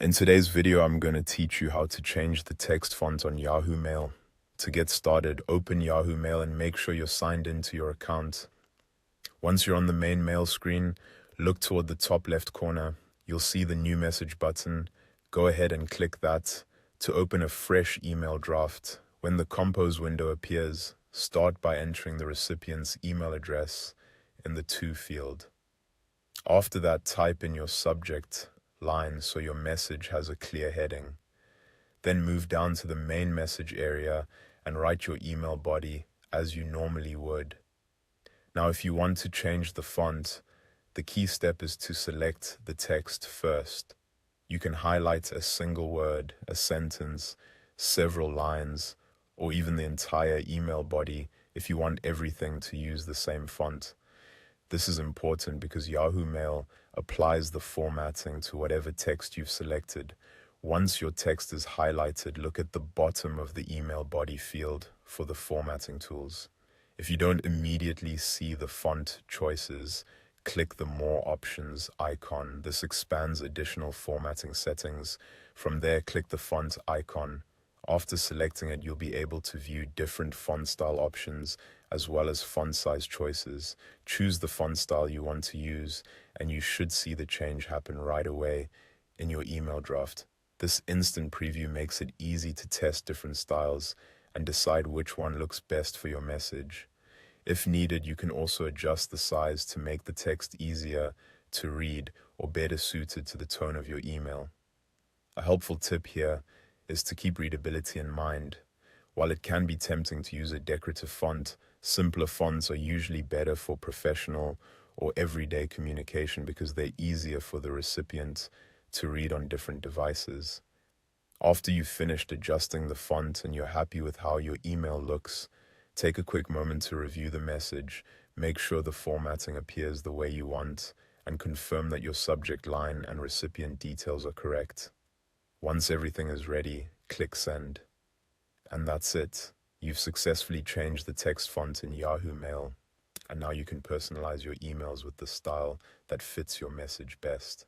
In today's video, I'm going to teach you how to change the text font on Yahoo Mail. To get started, open Yahoo Mail and make sure you're signed into your account. Once you're on the main mail screen, look toward the top left corner. You'll see the new message button. Go ahead and click that to open a fresh email draft. When the compose window appears, start by entering the recipient's email address in the to field. After that, type in your subject line so your message has a clear heading. Then move down to the main message area and write your email body as you normally would. Now, if you want to change the font, the key step is to select the text first. You can highlight a single word, a sentence, several lines, or even the entire email body if you want everything to use the same font. This is important because Yahoo Mail applies the formatting to whatever text you've selected. Once your text is highlighted, look at the bottom of the email body field for the formatting tools. If you don't immediately see the font choices, click the More Options icon. This expands additional formatting settings. From there, click the font icon. After selecting it, you'll be able to view different font style options as well as font size choices. Choose the font style you want to use, and you should see the change happen right away in your email draft. This instant preview makes it easy to test different styles and decide which one looks best for your message. If needed, you can also adjust the size to make the text easier to read or better suited to the tone of your email. A helpful tip here is to keep readability in mind. While it can be tempting to use a decorative font, simpler fonts are usually better for professional or everyday communication because they're easier for the recipient to read on different devices. After you've finished adjusting the font and you're happy with how your email looks, take a quick moment to review the message, make sure the formatting appears the way you want, and confirm that your subject line and recipient details are correct. Once everything is ready, click Send. And that's it. You've successfully changed the text font in Yahoo Mail, and now you can personalize your emails with the style that fits your message best.